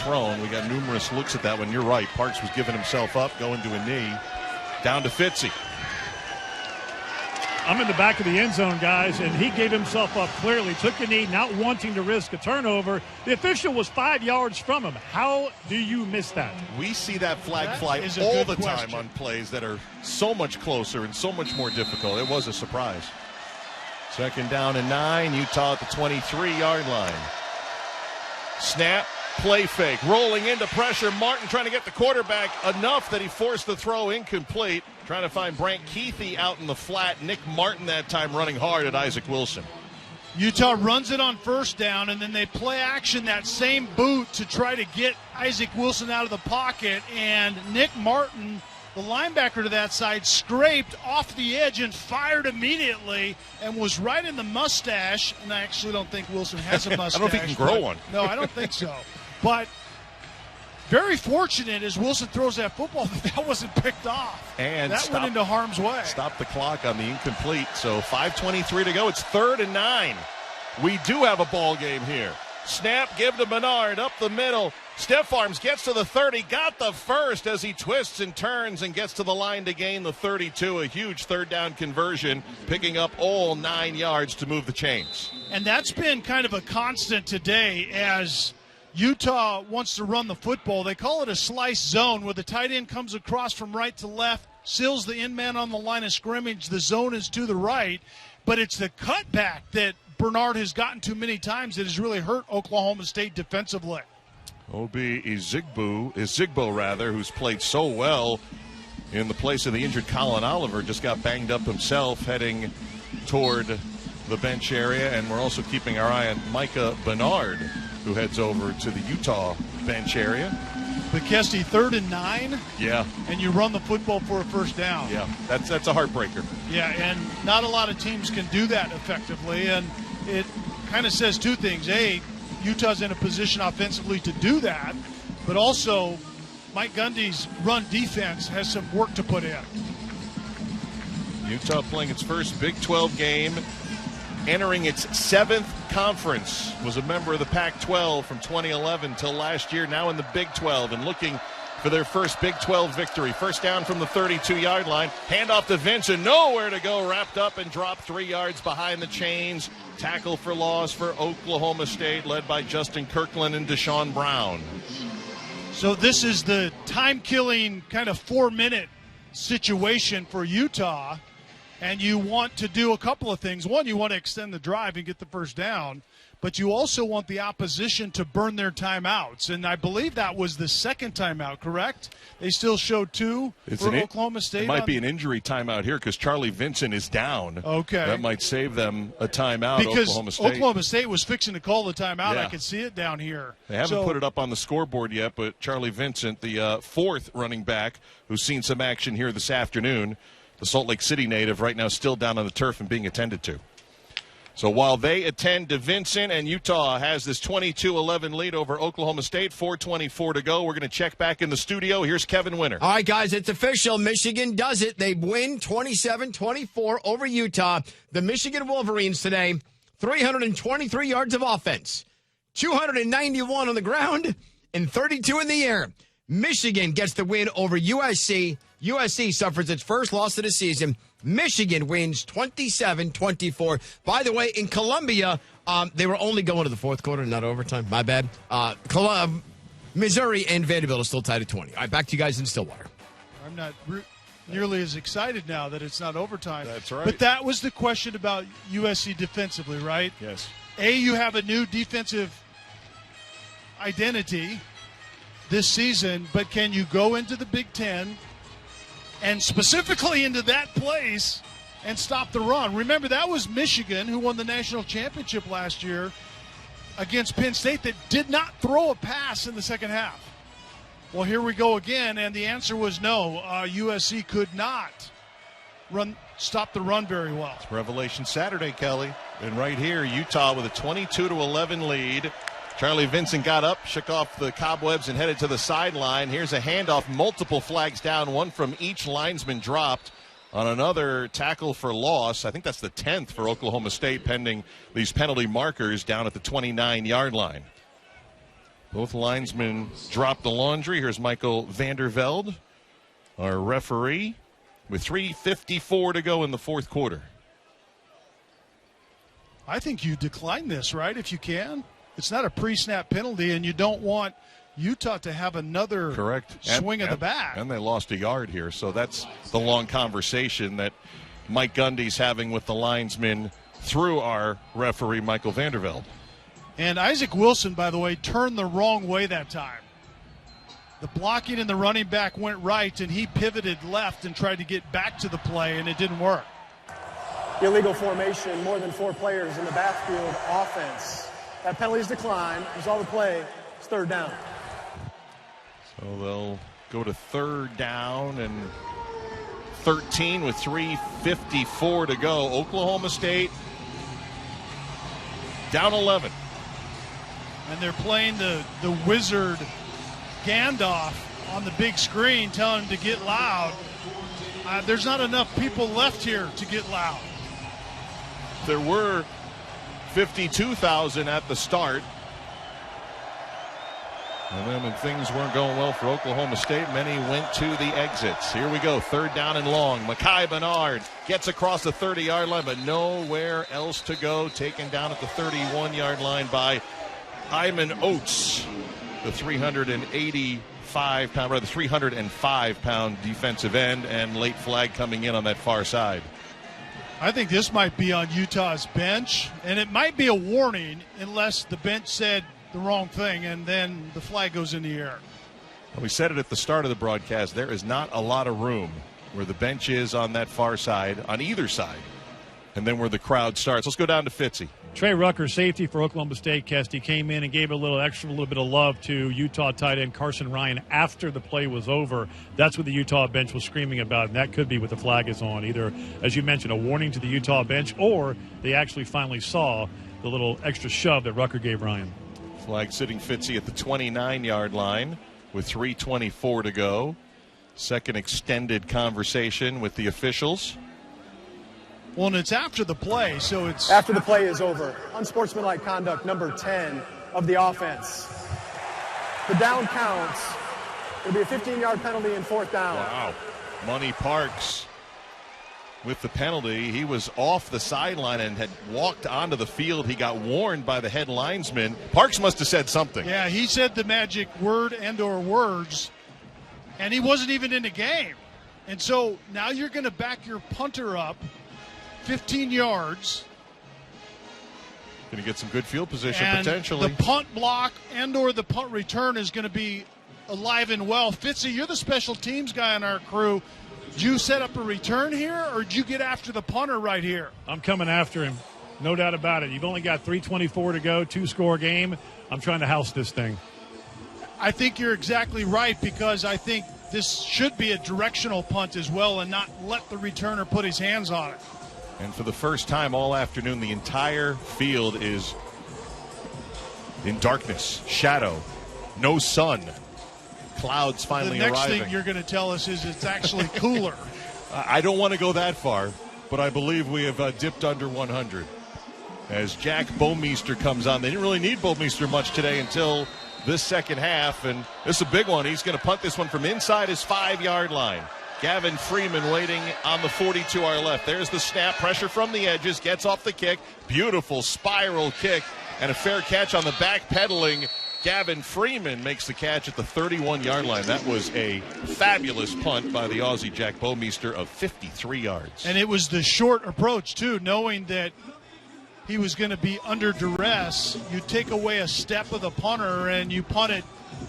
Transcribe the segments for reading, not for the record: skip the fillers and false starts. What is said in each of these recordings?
thrown. We got numerous looks at that one. You're right. Parks was giving himself up, going to a knee. Down to Fitzy. I'm in the back of the end zone, guys, and he gave himself up clearly. Took a knee, not wanting to risk a turnover. The official was 5 yards from him. How do you miss that? We see that flag fly all the time on plays that are so much closer and so much more difficult. It was a surprise. 2nd down and 9. Utah at the 23-yard line. Snap. Play fake, rolling into pressure. Martin trying to get the quarterback enough that he forced the throw incomplete. Trying to find Brant Keithy out in the flat. Nick Martin that time running hard at Isaac Wilson. Utah runs it on 1st down, and then they play action that same boot to try to get Isaac Wilson out of the pocket. And Nick Martin, the linebacker to that side, scraped off the edge and fired immediately and was right in the mustache. And I actually don't think Wilson has a mustache. I don't think he can grow one. No, I don't think so. But very fortunate as Wilson throws that football that wasn't picked off. And that went into harm's way. Stop the clock on the incomplete. So 5:23 to go. It's 3rd and 9. We do have a ball game here. Snap, give to Menard up the middle. Steph Arms gets to the 30, got the first as he twists and turns and gets to the line to gain the 32. A huge 3rd down conversion, picking up all 9 yards to move the chains. And that's been kind of a constant today as Utah wants to run the football. They call it a slice zone where the tight end comes across from right to left, seals the end man on the line of scrimmage. The zone is to the right, but it's the cutback that Bernard has gotten to many times that has really hurt Oklahoma State defensively. Obi Ezigbo, who's played so well in the place of the injured Colin Oliver, just got banged up himself heading toward the bench area. And we're also keeping our eye on Micah Bernard, who heads over to the Utah bench area. But Kesty, 3rd and 9? Yeah. And you run the football for a 1st down. Yeah, that's a heartbreaker. Yeah, and not a lot of teams can do that effectively. And it kind of says two things. A, Utah's in a position offensively to do that, but also Mike Gundy's run defense has some work to put in. Utah playing its first Big 12 game, entering its 7th conference, was a member of the Pac-12 from 2011 till last year, now in the Big 12 and looking for their first Big 12 victory. 1st down from the 32-yard line. Handoff to Vincent. Nowhere to go. Wrapped up and dropped 3 yards behind the chains. Tackle for loss for Oklahoma State, led by Justin Kirkland and Deshaun Brown. So this is the time-killing kind of 4-minute situation for Utah. And you want to do a couple of things. One, you want to extend the drive and get the 1st down. But you also want the opposition to burn their timeouts. And I believe that was the 2nd timeout, correct? They still showed 2 for Oklahoma State. It might be an injury timeout here because Charlie Vincent is down. Okay. That might save them a timeout, because Oklahoma State. Oklahoma State was fixing to call the timeout. Yeah. I can see it down here. They haven't put it up on the scoreboard yet, but Charlie Vincent, the 4th running back who's seen some action here this afternoon, the Salt Lake City native, right now still down on the turf and being attended to. So while they attend to Vincent, and Utah has this 22-11 lead over Oklahoma State, 4:24 to go. We're going to check back in the studio. Here's Kevin Winter. All right, guys, it's official. Michigan does it. They win 27-24 over Utah. The Michigan Wolverines today, 323 yards of offense, 291 on the ground, and 32 in the air. Michigan gets the win over USC. USC suffers its first loss of the season. Michigan wins 27-24. By the way, in Columbia, they were only going to the 4th quarter, not overtime. My bad. Missouri and Vanderbilt are still tied at 20. All right, back to you guys in Stillwater. I'm not nearly as excited now that it's not overtime. That's right. But that was the question about USC defensively, right? Yes. You have a new defensive identity this season, but can you go into the Big Ten and specifically into that place and stop the run? Remember, that was Michigan who won the national championship last year against Penn State that did not throw a pass in the second half. Well, here we go again, and the answer was no. USC could not stop the run very well. It's Revelation Saturday, Kelly. And right here, Utah with a 22-11 lead. Charlie Vincent got up, shook off the cobwebs, and headed to the sideline. Here's a handoff, multiple flags down, one from each linesman dropped on another tackle for loss. I think that's the 10th for Oklahoma State, pending these penalty markers down at the 29-yard line. Both linesmen dropped the laundry. Here's Michael Vandervelde, our referee, with 3:54 to go in the fourth quarter. I think you decline this, right, if you can. It's not a pre-snap penalty, and you don't want Utah to have another swing of the bat. And they lost a yard here, so that's the long conversation that Mike Gundy's having with the linesman through our referee, Michael Vandervelde. And Isaac Wilson, by the way, turned the wrong way that time. The blocking and the running back went right, and he pivoted left and tried to get back to the play, and it didn't work. Illegal formation, more than 4 players in the backfield offense. That penalty's declined. Resolve the play. It's third down. So they'll go to third down and 13 with 3:54 to go. Oklahoma State down 11. And they're playing the wizard Gandalf on the big screen, telling him to get loud. There's not enough people left here to get loud. There were 52,000 at the start. And then when things weren't going well for Oklahoma State, many went to the exits. Here we go, third down and long. Mekhi Bernard gets across the 30-yard line, but nowhere else to go. Taken down at the 31-yard line by Iman Oates, the 305-pound defensive end, and late flag coming in on that far side. I think this might be on Utah's bench, and it might be a warning unless the bench said the wrong thing, and then the flag goes in the air. Well, we said it at the start of the broadcast. There is not a lot of room where the bench is on that far side, on either side, and then where the crowd starts. Let's go down to Fitzy. Trey Rucker, safety for Oklahoma State. Kesty came in and gave a little bit of love to Utah tight end Carson Ryan after the play was over. That's what the Utah bench was screaming about, and that could be what the flag is on. Either, as you mentioned, a warning to the Utah bench, or they actually finally saw the little extra shove that Rucker gave Ryan. Flag sitting Fitzy at the 29-yard line with 3:24 to go. Second extended conversation with the officials. Well, and it's after the play, so it's... After the play is over. Unsportsmanlike conduct, number 10 of the offense. The down counts. It'll be a 15-yard penalty and fourth down. Wow. Money Parks with the penalty. He was off the sideline and had walked onto the field. He got warned by the head linesman. Parks must have said something. Yeah, he said the magic word and or words, and he wasn't even in the game. And so now you're going to back your punter up 15 yards. Going to get some good field position and potentially. The punt block and or the punt return is going to be alive and well. Fitzy, you're the special teams guy on our crew. Did you set up a return here, or did you get after the punter right here? I'm coming after him. No doubt about it. You've only got 3:24 to go, 2-score game. I'm trying to house this thing. I think you're exactly right, because I think this should be a directional punt as well and not let the returner put his hands on it. And for the first time all afternoon, the entire field is in darkness, shadow, no sun. Clouds finally arriving. The next thing you're going to tell us is it's actually cooler. I don't want to go that far, but I believe we have dipped under 100. As Jack Bomeister comes on. They didn't really need Bomeister much today until this second half, and this is a big one. He's going to punt this one from inside his 5-yard line. Gavin Freeman waiting on the 42 our left. There's the snap, pressure from the edges, gets off the kick. Beautiful spiral kick and a fair catch on the back-pedaling. Gavin Freeman makes the catch at the 31-yard line. That was a fabulous punt by the Aussie Jack Bomeister of 53 yards. And it was the short approach, too, knowing that he was going to be under duress. You take away a step of the punter and you punt it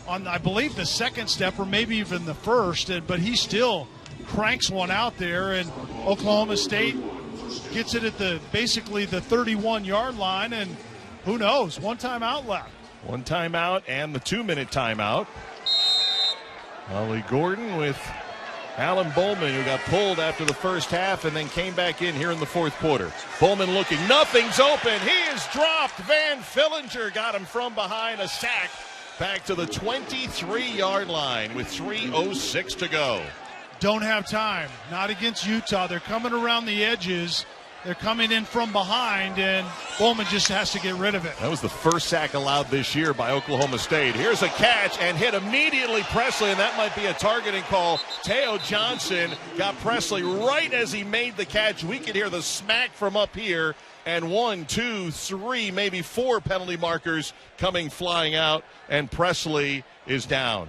on, I believe, the second step or maybe even the first, but he still cranks one out there, and Oklahoma State gets it at basically the 31-yard line, and who knows, one timeout left. One timeout and the 2-minute timeout. Ollie Gordon with Alan Bowman, who got pulled after the first half and then came back in here in the fourth quarter. Bowman looking, nothing's open. He is dropped. Van Fillinger got him from behind, a sack back to the 23-yard line with 3:06 to go. Don't have time. Not against Utah. They're coming around the edges, They're coming in from behind, and Bowman just has to get rid of it. That was the first sack allowed this year by Oklahoma State. Here's a catch and hit immediately Presley, and that might be a targeting call. Teo Johnson got Presley right as he made the catch. We could hear the smack from up here, and 1, 2, 3, maybe 4 penalty markers coming flying out, and Presley is down.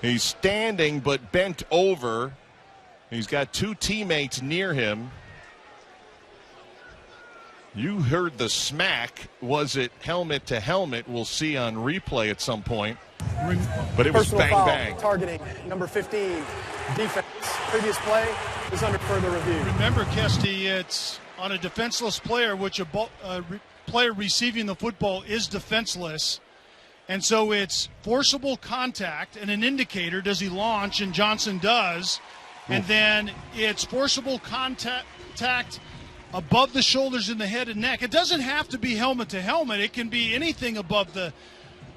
He's standing but bent over. He's got 2 teammates near him. You heard the smack. Was it helmet to helmet? We'll see on replay at some point. But it was bang, foul, bang. Targeting number 15, defense. Previous play is under further review. Remember, Kesty, it's on a defenseless player, which a player receiving the football is defenseless. And so it's forcible contact and an indicator. Does he launch? And Johnson does. And then it's forcible contact above the shoulders and the head and neck. It doesn't have to be helmet to helmet. It can be anything above the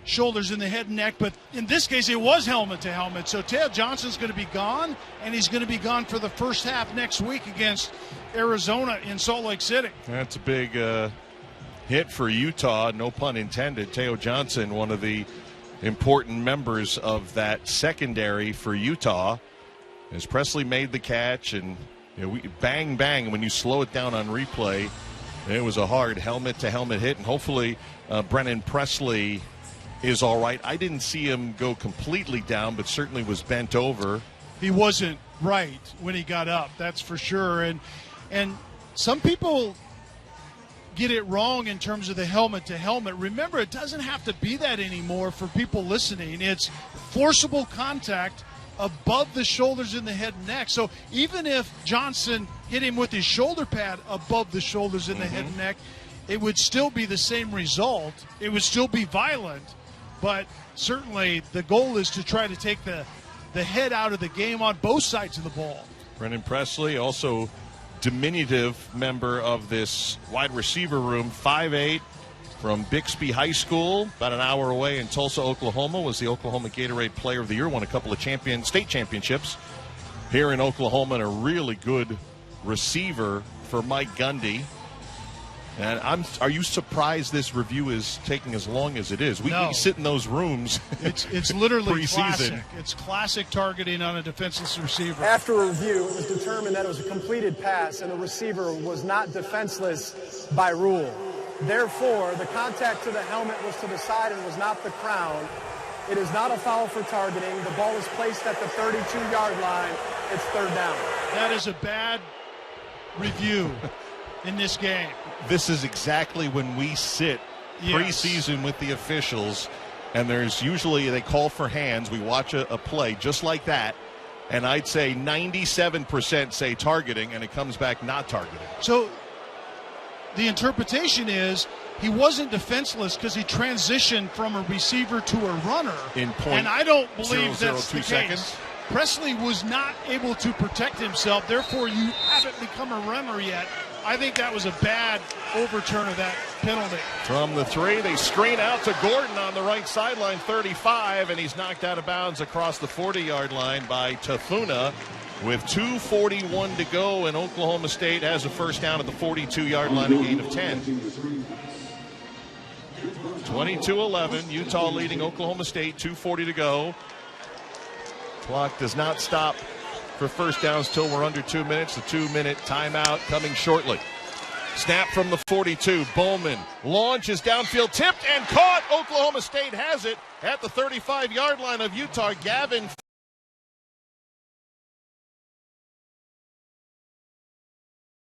shoulders and the head and neck. But in this case, it was helmet to helmet. So Teo Johnson's going to be gone, and he's going to be gone for the first half next week against Arizona in Salt Lake City. That's a big hit for Utah, no pun intended. Teo Johnson, one of the important members of that secondary for Utah, as Presley made the catch, and bang, bang. When you slow it down on replay, it was a hard helmet-to-helmet hit, and hopefully Brennan Presley is all right. I didn't see him go completely down, but certainly was bent over. He wasn't right when he got up, that's for sure. And some people get it wrong in terms of the helmet-to-helmet. Remember, it doesn't have to be that anymore for people listening. It's forcible contact above the shoulders and the head and neck. So even if Johnson hit him with his shoulder pad above the shoulders and the head and neck, it would still be the same result. It would still be violent, but certainly the goal is to try to take the head out of the game on both sides of the ball. Brennan Presley, also diminutive member of this wide receiver room, 5'8", from Bixby High School, about an hour away in Tulsa, Oklahoma, was the Oklahoma Gatorade Player of the Year, won a couple of state championships here in Oklahoma, and a really good receiver for Mike Gundy. And are you surprised this review is taking as long as it is? We sit in those rooms. It's literally preseason. Classic. It's classic targeting on a defenseless receiver. After a review, it was determined that it was a completed pass and the receiver was not defenseless by rule. Therefore, the contact to the helmet was to the side and was not the crown. It is not a foul for targeting. The ball is placed at the 32-yard line. It's third down. That is a bad review in this game. This is exactly when we sit preseason with the officials, and there's usually they call for hands. We watch a play just like that, and I'd say 97% say targeting, and it comes back not targeting. So the interpretation is he wasn't defenseless because he transitioned from a receiver to a runner. And I don't believe that's the case. Presley was not able to protect himself. Therefore, you haven't become a runner yet. I think that was a bad overturn of that penalty. From the 3, they screen out to Gordon on the right sideline, 35, and he's knocked out of bounds across the 40-yard line by Tafuna. With 2:41 to go, and Oklahoma State has a first down at the 42-yard line, a gain of 10. 22-11, Utah leading Oklahoma State, 2:40 to go. Clock does not stop for first downs till we're under 2 minutes. The 2-minute timeout coming shortly. Snap from the 42. Bowman launches downfield, tipped and caught. Oklahoma State has it at the 35-yard line of Utah. Gavin